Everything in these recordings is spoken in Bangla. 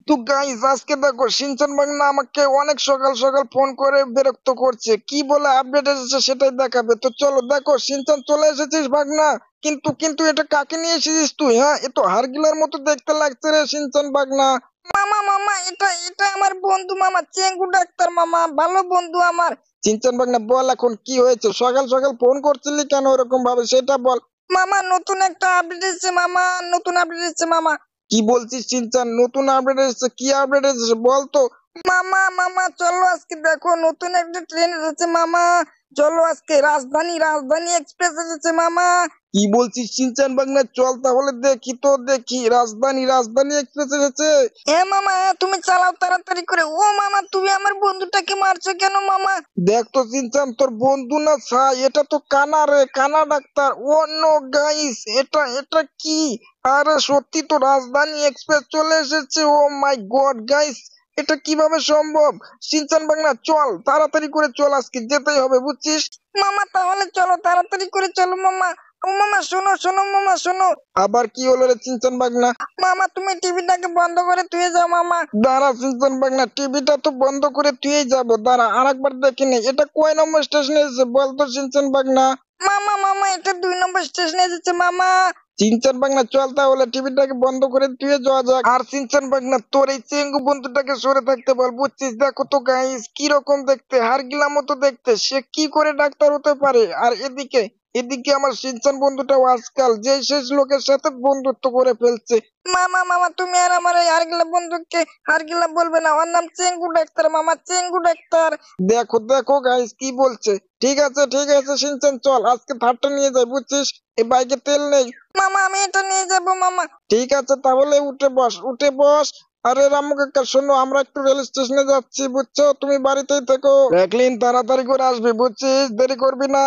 তো গাইস আজকে দেখো সিনচান বাংলা আমাকে অনেক সকাল সকাল ফোন করে বিরক্ত করছে, কি বলে আপডেট এসেছে সেটাই দেখাবে। তো চলো দেখো সিনচান চলে এসেছিস ভাগনা। কিন্তু কিন্তু এটা কাকে নিয়ে এসেছিস তুই? হ্যাঁ, এ তো হারগিলার মতো দেখতে লাগছে রে সিনচান বাগনা। মামা মামা এটা এটা আমার বন্ধু মামা, চেঙ্গু ডাক্তার মামা, ভালো বন্ধু আমার। সিনচান বাগনা বল, এখন কি হয়েছে? সকাল সকাল ফোন করছিলি কেন ওরকম ভাবে সেটা বল। মামা নতুন একটা আপডেট এসেছে মামা, নতুন আপডেট এসেছে মামা। কি বলছিস চিনচান? নতুন আপডেট এসেছে? কি আপডেট এসেছে বল তো। মামা মামা চলো আজকে দেখো নতুন একটা ট্রেন এসেছে মামা। চলো আজকে রাজধানী রাজধানী এক্সপ্রেস এসেছে মামা। কি বলছিস চিনচান বাংলা? চল তাহলে দেখি তো দেখি, রাজধানী রাজধানী এক্সপ্রেস এসেছে। হ্যাঁ মামা, হ্যাঁ তুমি চালাও তাড়াতাড়ি করে। ও মামা তুমি আমার বন্ধুটাকে মারছো কেন মামা? দেখ তো চিনচান, তোর বন্ধু না ছাই, এটা তো কানা রে, কানা ডাক্তার। ও নো গাইস, এটা এটা কি? আরে সত্যি তো রাজধানী এক্সপ্রেস চলে এসেছে। ও মাই গড গাইস, এটা কিভাবে সম্ভব? সিনচান বাংলা চল তাড়াতাড়ি করে চল, আজকে যেতেই হবে বুঝছিস। মামা তাহলে চলো তাড়াতাড়ি করে চলো মামা। ও মামা শোনো শোনো মামা শোনো। আবার কি হলো রে চিনচান বাগনা? মামা তুমি টিভিটাকে বন্ধ করে তুই যাও মামা। দাঁড়া চিনচান বাগনা, টিভিটা তো বন্ধ করে তুই যাবো, দাঁড়া আরেকবার দেখে নে। এটা কয় নম্বর স্টেশনে এসেছে বলতো সিনচান বাগনা? মামা মামা এটা 2 নম্বর স্টেশনে এসেছে মামা। চিনচান বাগনা চল তাহলে টিভিটাকে বন্ধ করে তুই যাওয়া যাক। আর চিনচান বাগনা তোর এই চেঙ্গু বন্ধুটাকে সরে থাকতে বল বুঝছিস। দেখো তো গাইস কি রকম দেখতে, হারগিলা মতো দেখতে, সে কি করে ডাক্তার হতে পারে? আর এদিকে এদিকে আমার সিনচান বন্ধুটাও আজকাল যে শেষ লোকের সাথে বন্ধুত্ব করে ফেলছে। মামা মামা তুমি আর আমার এই হারগিলা বন্ধুকে হারগিলা বলবে না, ওর নাম চেঙ্গু ডাক্তার মামা, চেঙ্গু ডাক্তার। দেখো দেখো গাইস কি বলছে। ঠিক আছে সিনচান চল আজকে থারটা নিয়ে যাই বুঝছিস, এই বাইকে তেল নেই। মামা আমি এটা নিয়ে যাব মামা। ঠিক আছে তাহলে উঠে বস উঠে বস। আরে রামু কাকা শোনো, আমরা একটু রেল স্টেশনে যাচ্ছি বুঝছো, তুমি বাড়িতেই থেকো। দেখলিন তাড়াতাড়ি করে আসবি বুঝছিস, দেরি করবি না।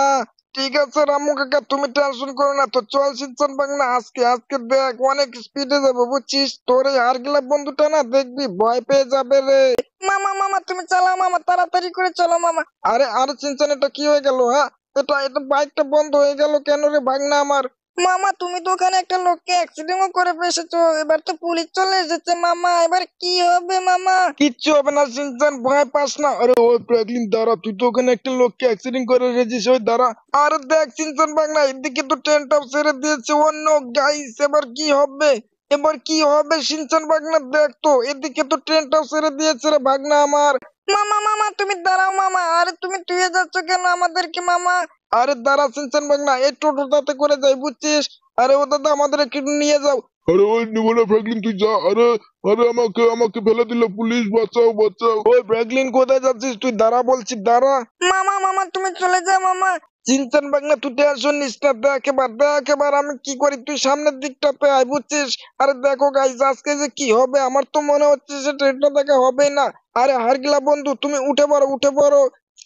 ঠিক আছে রামু কাকা তুমি টেনশন করো না। তো চল সিনচান বাংলা আজকে আজকে দেখ অনেক স্পিডে যাবো বুঝছিস। তোর এই হারগিলা বন্ধুটা না দেখবি ভয় পেয়ে যাবে রে। মামা মামা তুমি চালাও মামা, তাড়াতাড়ি করে চলো মামা। আরে আরে চিনচান এটা কি হয়ে গেল? হ্যাঁ, এটা এটা বাইকটা বন্ধ হয়ে গেল কেন রে ভাগনা আমার? মামা তুমি তো ওখানে একটা লোককে অ্যাক্সিডেন্ট করে ফেলেছো, এবার তো পুলিশ চলে এসেছে মামা, এবার কি হবে মামা? কিচ্ছু হবে না সিনচান, ভয় পাস না। আরে ওই প্রেগলিন দাঁড়া, তুই তো ওখানে একটা লোককে অ্যাক্সিডেন্ট করে রেখেছিস, ওই দাঁড়া। আরে দেখ সিনচান বাংলা এদিকে তো ট্রেনটাও ছেড়ে দিয়েছে। অন্য গাইস এবার কি হবে? এবার কি হবে সিনচান বাগনা? দেখ তো এদিকে তো ট্রেনটাও ছেড়ে দিয়েছে রে ভাগনা আমার। মামা মামা তুমি দাঁড়াও মামা, আরে তুমি তুইয়ে যাচ্ছ কেন আমাদেরকে মামা? আরে দাঁড়া সিনচান বাগনা, এই টোটোটাতে করে যাই বুঝছিস। আরে ও দাদা আমাদের একটু নিয়ে যাও। আরে ওই নিবো না ফ্র্যাঙ্কলিন, তুই যা। আরে আরে আমাকে আমাকে ফেলে দিল, পুলিশ বাঁচাও বাঁচাও। ওই ফ্র্যাঙ্কলিন কোথায় যাচ্ছিস তুই? দাঁড়া বলছি দাঁড়া। মামা মামা তুমি চলে যাও মামা। চিনচান বাগনা তুই টেনশন নিস না, দেখ এবার আমি কি করি, তুই সামনের দিকটাতে আয় বুঝছিস। আরে দেখো গাইস আজকে যে কি হবে, আমার তো মনে হচ্ছে যে ট্রেনটা দেখা হবে না। আরে হারগিলা বন্ধু তুমি উঠে পড়ো উঠে পড়ো।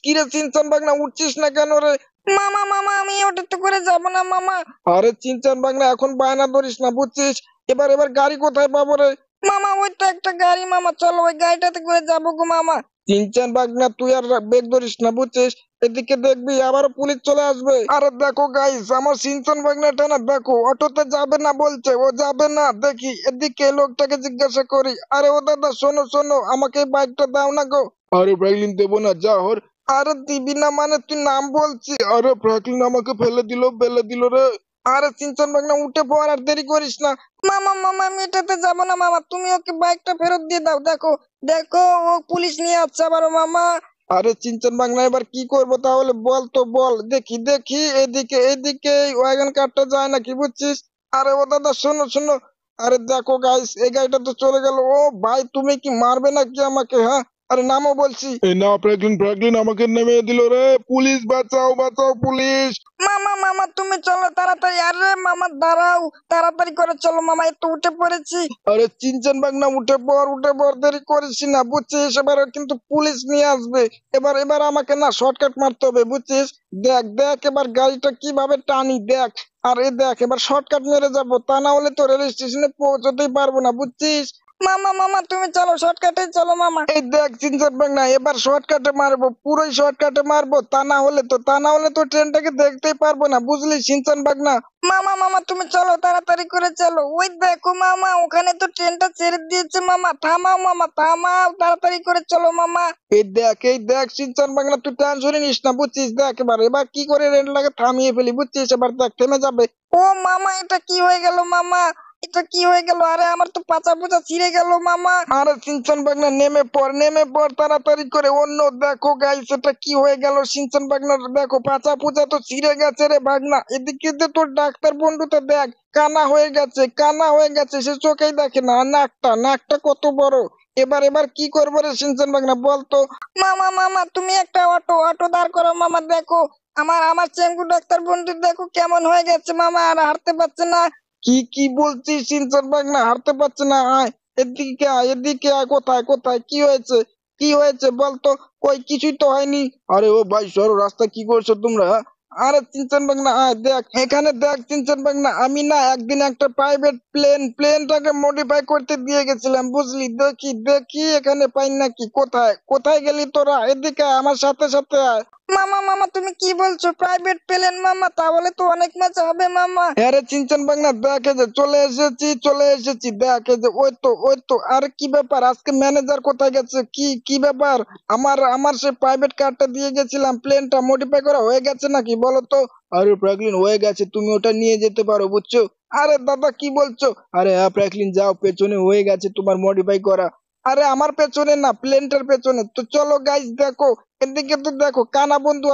কিরে চিনচান বাগনা উঠছিস না কেন রে? মামা মামা আমি ওটাতে করে যাব না মামা। আরে চিনচান বাগনা এখন বায়না ধরিস না বুঝছিস। এবার এবার গাড়ি কোথায় পাবো রে? মামা ওই তো একটা গাড়ি মামা, চলো ওই গাড়িটাতে করে যাবো গো মামা। চিনচান বাগনা তুই আর বেগ ধরিস না বুঝছিস, এদিকে দেখবি আবারও পুলিশ চলে আসবে। আরে দেখো গাইস আমার সিনচান বাগনাটা না দেখো অটোতে যাবে না বলছে, ও যাবে না। দেখি এদিকে লোকটাকে জিজ্ঞাসা করি। আরে ও দাদা শোনো শোনো, আমাকে এই বাইকটা দাও না গো। আরে ফ্র্যাঙ্কলিন দেবো না, যা হর। আরে দিবি না মানে তুই নাম বলছি। আরে ফ্র্যাঙ্কলিন আমাকে ফেলে দিল রে। আরে চিনচান বাগনা উঠে পড় আর দেরি করিস না। মামা মামা আমি এটাতে যাবো না মামা, তুমি ওকে বাইকটা ফেরত দিয়ে দাও। দেখো দেখো ও পুলিশ নিয়ে আসছে আবারও মামা। আরে চিনচান বাংলা এবার কি করবো তাহলে বল তো বল। দেখি দেখি এদিকে এদিকে ওয়াগন কারটা যায় নাকি বুঝছিস। আরে ও দাদা শোনো শোনো। আরে দেখো গাইস এই গাড়িটা তো চলে গেল। ও ভাই তুমি কি মারবে নাকি আমাকে? হ্যাঁ, আরে নামও বলছি। এ না ফ্র্যাঙ্কলিন, ফ্র্যাঙ্কলিন আমাকে নেমে দিল রে। পুলিশ বাঁচাও বাঁচাও পুলিশ। মামা মামা তুমি চলো তাড়াতাড়ি। আরে মামা দাঁড়াও, তাড়াতাড়ি করে চলো মামা, একটু উঠে পড়েছি। আরে চিনচান বাগনা উঠে পড় দেরি করিস না বুঝছিস, এবার কিন্তু পুলিশ নিয়ে আসবে। এবার এবার আমাকে না শর্টকাট মারতে হবে বুঝছিস। দেখ দেখ এবার গাড়িটা কিভাবে টানি দেখ। আর এ দেখ এবার শর্টকাট মেরে যাবো, তা না হলে তো রেল স্টেশনে পৌঁছতেই পারবো না বুঝছিস। মামা মামা তুমি চলো শর্টকাটে চলো মামা। এই দেখ সিনচান ভাগনা, এবার শর্টকাটে মারবো, পুরোই শর্টকাটে মারবো, তা না হলে তো ট্রেনটাকে দেখতেই পারবো না, বুঝলি সিনচান ভাগনা। মামা মামা তুমি চলো তাড়াতাড়ি করে চলো, ওই দেখো মামা ওখানে তো ট্রেনটা ছেড়ে দিয়েছে মামা, থামাও মামা থামাও, তাড়াতাড়ি করে চলো মামা। এই দেখ সিনচান ভাগনা, তুই টেনশন নিস না বুঝছিস, দেখ এবার কি করে রেলটাকে থামিয়ে ফেলি বুঝছিস, এবার দেখ থেমে যাবে। ও মামা এটা কি হয়ে গেল মামা, এটা কি হয়ে গেল, আরে আমার তো পাছা পুচা ছিঁড়ে গেল মামা। আরে সিনচান ভাগনা নেমে পড় তাড়াতাড়ি করে। অন্য দেখো গাইস, এটা কি হয়ে গেল সিনচান ভাগনার, দেখো পাছা পূজা তো ছিঁড়ে গেছে রে ভাগনা। এদিকে যে তোর ডাক্তার বন্ধুটা দেখ, কানা হয়ে গেছে, সে চোখেই দেখে না। আর নাকটা কত বড়। এবার কি করবো রে সিনচান ভাগনা বলতো। মামা মামা তুমি একটা অটো অটো দাঁড় করো মামা, দেখো আমার আমার চেঙ্গু ডাক্তার বন্ধু দেখো কেমন হয়ে গেছে মামা, আর হাঁটতে পারছে না। কি বলছিস সিনচান ভাগনা, হাঁটতে পারছে না? আয় এদিকে আয়, কোথায় কি হয়েছে বলতো। কই কিছুই তো হয়নি। আরে ও ভাই সরো, রাস্তা কি করছো তোমরা? আরে সিনচান ভাগনা আয়, দেখ এখানে দেখ সিনচান ভাগনা, আমি না একদিন একটা প্রাইভেট প্লেনটাকে মডিফাই করতে দিয়ে গেছিলাম বুঝলি। দেখি এখানে পাই নাকি। কোথায় গেলি তোরা? এদিকে আয়, আমার সাথে আয়। মামা মামা তুমি কি বলছো, প্রাইভেট প্লেন মামা, তাহলে তো অনেক মজা হবে মামা। হ্যাঁ রে চিনচান বাংলা, দেখ এই যে চলে এসেছি দেখ এই যে, ওই তো। আর কি ব্যাপার, আজকে ম্যানেজার কোথায় গেছে? কি ব্যাপার? আমার সে প্রাইভেট কারটা দিয়ে গেছিলাম, প্লেনটা মডিফাই করা হয়ে গেছে নাকি বলো তো? আরে ফ্র্যাঙ্কলিন হয়ে গেছে, তুমি ওটা নিয়ে যেতে পারো বুঝছো। আরে দাদা কি বলছো? আরে হ্যাঁ ফ্র্যাঙ্কলিন, যাও, পেছনে হয়ে গেছে তোমার মডিফাই করা। আরে আমার পেছনে না, প্লেনটার পেছনে। তো চলো গাইস দেখো, এদিকে তো দেখো কানা বন্ধু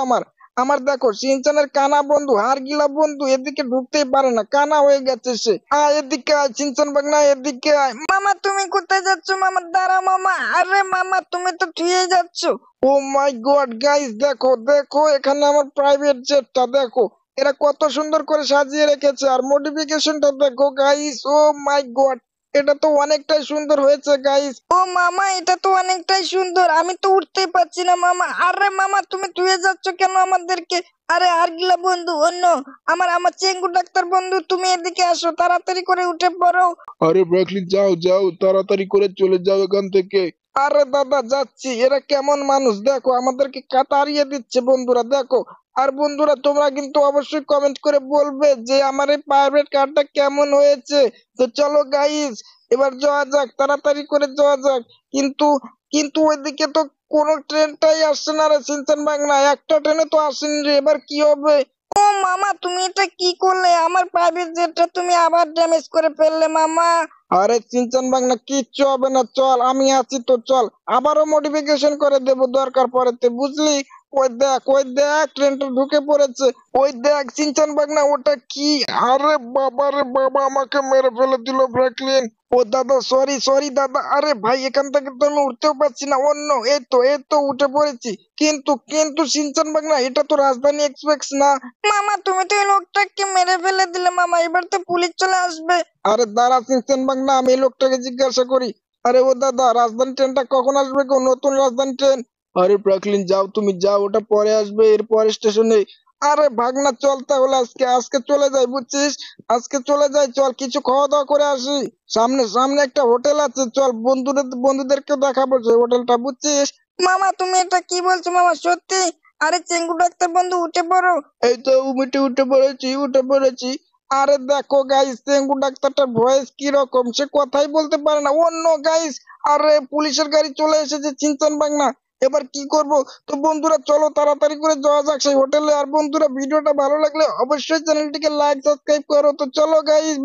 আমার দেখো সিনচানের কানা বন্ধু, হাড়গিলা বন্ধু, এদিকে ঢুকতেই পারে না, কানা হয়ে গেছে সে। এদিকে আয় সিনচান বাগনা, এদিকে আয়। মামা তুমি কোথায় যাচ্ছ মামা, দাঁড়াও মামা, আরে মামা তুমি তো ধুয়ে যাচ্ছ। ও মাই গড গাইস, দেখো এখানে আমার প্রাইভেট জেটটা দেখো, এরা কত সুন্দর করে সাজিয়ে রেখেছে। আর মডিফিকেশনটা দেখো গাইস, ও মাই গড, এটা তো অনেকটাই সুন্দর হয়েছে গাইস। ও মামা এটা তো অনেকটাই সুন্দর, আমি তো উঠতেই পারছি না মামা। আরে মামা তুমি ধুয়ে যাচ্ছ কেন আমাদেরকে? আরে আরগিলা বন্ধু অন্য, আমার আমার চেঙ্গু ডাক্তার বন্ধু তুমি এদিকে আসো, তাড়াতাড়ি করে উঠে পড়ো। আরে ফ্র্যাঙ্কলিন যাও তাড়াতাড়ি করে চলে যাও এখান থেকে। আরে দাদা যাচ্ছি, এরা কেমন মানুষ দেখো, আমাদেরকে তাড়িয়ে দিচ্ছে বন্ধুরা দেখো। আর বন্ধুরা তোমরা কিন্তু অবশ্যই কমেন্ট করে বলবে যে আমার এই প্রাইভেট কারটা কেমন হয়েছে। তো চলো গাইস, এবার যাওয়া যাক, তাড়াতাড়ি করে যাওয়া যাক। কিন্তু কিন্তু ওইদিকে তো কোনো ট্রেনটাই আসছে না রে সিনচান বাংলা, একটা ট্রেনে তো আসেনি রে, এবার কি হবে? ও মামা তুমি এটা কি করলে, আমার প্রাইভেট জেটটা তুমি আবার ড্যামেজ করে ফেললে মামা। আরে সিনচান বাংলা কিচ্ছু হবে না, চল আমি আছি তো, চল আবারও মডিফিকেশন করে দেব দরকার পড়েতে বুঝলি। ওই দেখ ট্রেনটা ঢুকে পড়েছে। ওই দেখ সিনচান বাংলা, ওটা কি? আরে বাবা রে বাবা, আমাকে মেরে ফেলে দিল ফ্র্যাঙ্কলিন। ও দাদা, সরি দাদা। আরে ভাই, এখান থেকে তো আমি উঠতেও পারছি না। অন্য এই তো উঠে পড়েছি। কিন্তু সিনচান বাংলা, এটা তো রাজধানী এক্সপ্রেস না। মামা তুমি তো এই লোকটাকে মেরে ফেলে দিলে মামা, এবার তো পুলিশ চলে আসবে। আরে দাঁড়া সিনচান বাংলা, আমি এই লোকটাকে জিজ্ঞাসা করি। আরে ও দাদা, রাজধানী ট্রেনটা কখন আসবে গো, নতুন রাজধানী ট্রেন? আরে ফ্র্যাঙ্কলিন যাও, তুমি যাও, ওটা পরে আসবে, এর পরে স্টেশনে। আরে ভাগনা চল তাহলে, আজকে চলে যাই বুঝছিস, আজকে চলে যাই, চল কিছু খাওয়া দাওয়া করে আসি। সামনে একটা হোটেল আছে, চল বন্ধুদেরকে দেখাবো সেই হোটেলটা বুঝছিস। মামা তুমি এটা কি বলছো মামা, সত্যি? আরে চেঙ্গু ডাক্তার বন্ধু উঠে পড়ো। এই তো উঠে পড়েছি। আরে দেখো গাইস, টেঙ্গু ডাক্তারটার ভয়েস কি রকম, সে কথাই বলতে পারে না। অন্য গাইস, আরে পুলিশের গাড়ি চলে এসেছে চিনচান বাংলা, এবার কি করব? তো বন্ধুরা চলো তাড়াতাড়ি করে যাওয়া যাক সেই হোটেলে। আর বন্ধুরা ভিডিওটা ভালো লাগলে অবশ্যই চ্যানেলটিকে লাইক সাবস্ক্রাইব করো। তো চলো গাইস।